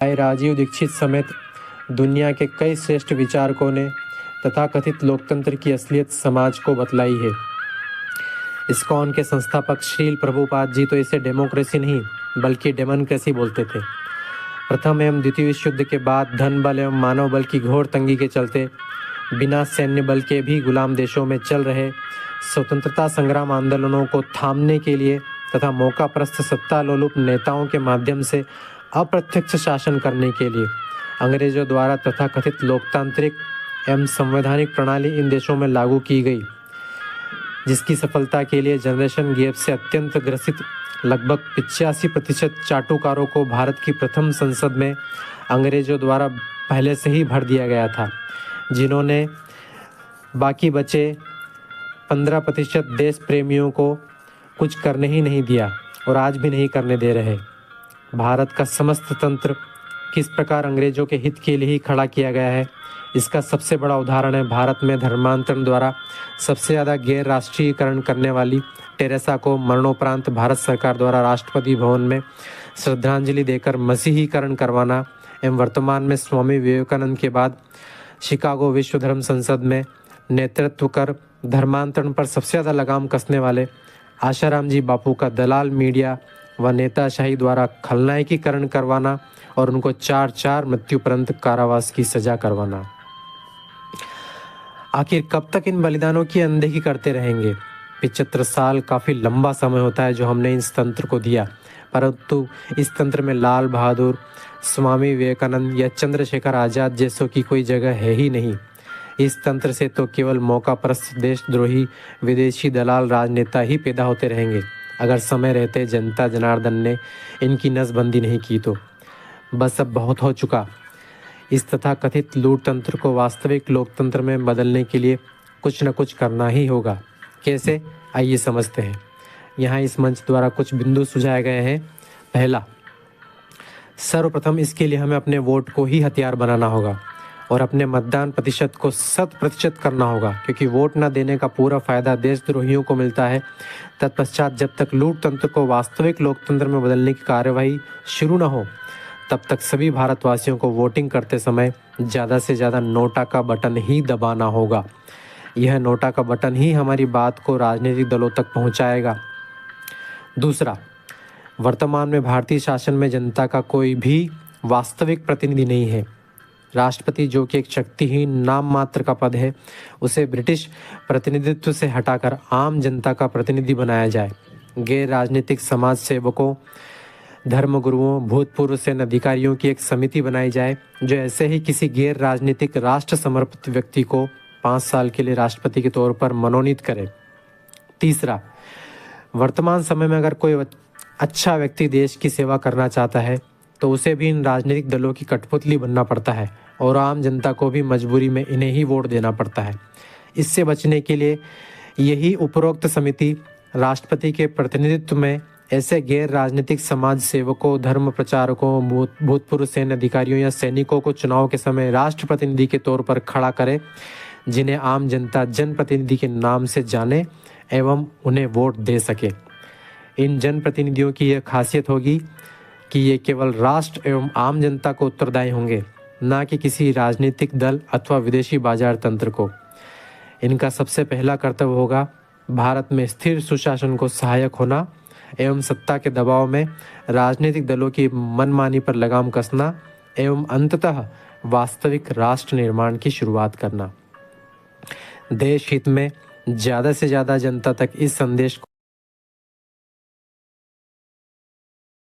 राजीव दीक्षित समेत दुनिया के कई श्रेष्ठ विचारकों ने तथाकथित लोकतंत्र की असलियत समाज को बतलाई है। इस्कॉन के संस्थापक श्रील प्रभुपाद जी तो इसे डेमोक्रेसी नहीं बल्कि डेमोक्रेसी बोलते थे। प्रथम एवं द्वितीय विश्व युद्ध के बाद धन बल एवं मानव बल की घोर तंगी के चलते बिना सैन्य बल के भी गुलाम देशों में चल रहे स्वतंत्रता संग्राम आंदोलनों को थामने के लिए तथा मौकाप्रस्त सत्ता लोलुप नेताओं के माध्यम से अप्रत्यक्ष शासन करने के लिए अंग्रेजों द्वारा तथाकथित लोकतांत्रिक एवं संवैधानिक प्रणाली इन देशों में लागू की गई, जिसकी सफलता के लिए जनरेशन गैप से अत्यंत ग्रसित लगभग 85% चाटुकारों को भारत की प्रथम संसद में अंग्रेजों द्वारा पहले से ही भर दिया गया था, जिन्होंने बाकी बचे 15% देश प्रेमियों को कुछ करने ही नहीं दिया और आज भी नहीं करने दे रहे। भारत का समस्त तंत्र किस प्रकार अंग्रेजों के हित के लिए ही खड़ा किया गया है, इसका सबसे बड़ा उदाहरण है भारत में धर्मांतरण द्वारा सबसे ज़्यादा गैर राष्ट्रीयकरण करने वाली टेरेसा को मरणोपरांत भारत सरकार द्वारा राष्ट्रपति भवन में श्रद्धांजलि देकर मसीहीकरण करवाना एवं वर्तमान में स्वामी विवेकानंद के बाद शिकागो विश्व धर्म संसद में नेतृत्व कर धर्मांतरण पर सबसे ज़्यादा लगाम कसने वाले आशाराम जी बापू का दलाल मीडिया व नेताशाही द्वारा खलनायकीकरण करवाना और उनको 4 मृत्युपर्यंत कारावास की सजा करवाना। आखिर कब तक इन बलिदानों की अनदेखी करते रहेंगे? 75 साल काफ़ी लंबा समय होता है जो हमने इस तंत्र को दिया, परंतु इस तंत्र में लाल बहादुर, स्वामी विवेकानंद या चंद्रशेखर आज़ाद जैसों की कोई जगह है ही नहीं। इस तंत्र से तो केवल मौकाप्रस्त देशद्रोही विदेशी दलाल राजनेता ही पैदा होते रहेंगे अगर समय रहते जनता जनार्दन ने इनकी नसबंदी नहीं की तो। बस अब बहुत हो चुका। इस तथाकथित लूट तंत्र को वास्तविक लोकतंत्र में बदलने के लिए कुछ न कुछ करना ही होगा। कैसे, आइए समझते हैं। यहाँ इस मंच द्वारा कुछ बिंदु सुझाए गए हैं। पहला, सर्वप्रथम इसके लिए हमें अपने वोट को ही हथियार बनाना होगा और अपने मतदान प्रतिशत को 100% करना होगा, क्योंकि वोट न देने का पूरा फायदा देशद्रोहियों को मिलता है। तत्पश्चात जब तक लूट तंत्र को वास्तविक लोकतंत्र में बदलने की कार्यवाही शुरू न हो, तब तक सभी भारतवासियों को वोटिंग करते समय ज़्यादा से ज़्यादा नोटा का बटन ही दबाना होगा। यह नोटा का बटन ही हमारी बात को राजनीतिक दलों तक पहुंचाएगा। दूसरा, वर्तमान में भारतीय शासन में जनता का कोई भी वास्तविक प्रतिनिधि नहीं है। राष्ट्रपति, जो कि एक शक्तिहीन नाम मात्र का पद है, उसे ब्रिटिश प्रतिनिधित्व से हटाकर आम जनता का प्रतिनिधि बनाया जाए। गैर राजनीतिक समाज सेवकों, धर्मगुरुओं, भूतपूर्व सेना अधिकारियों की एक समिति बनाई जाए जो ऐसे ही किसी गैर राजनीतिक राष्ट्र समर्पित व्यक्ति को 5 साल के लिए राष्ट्रपति के तौर पर मनोनीत करे। तीसरा, वर्तमान समय में अगर कोई अच्छा व्यक्ति देश की सेवा करना चाहता है तो उसे भी इन राजनीतिक दलों की कठपुतली बनना पड़ता है और आम जनता को भी मजबूरी में इन्हें ही वोट देना पड़ता है। इससे बचने के लिए यही उपरोक्त समिति राष्ट्रपति के प्रतिनिधित्व में ऐसे गैर राजनीतिक समाज सेवकों, धर्म प्रचारकों, भूतपूर्व सैन्य अधिकारियों या सैनिकों को चुनाव के समय राष्ट्र प्रतिनिधि के तौर पर खड़ा करे, जिन्हें आम जनता जनप्रतिनिधि के नाम से जाने एवं उन्हें वोट दे सके। इन जनप्रतिनिधियों की यह खासियत होगी कि ये केवल राष्ट्र एवं आम जनता को उत्तरदायी होंगे, ना कि किसी राजनीतिक दल अथवा विदेशी बाजार तंत्र को। इनका सबसे पहला कर्तव्य होगा भारत में स्थिर सुशासन को सहायक होना एवं सत्ता के दबाव में राजनीतिक दलों की मनमानी पर लगाम कसना एवं अंततः वास्तविक राष्ट्र निर्माण की शुरुआत करना। देश हित में ज़्यादा से ज़्यादा जनता तक इस संदेश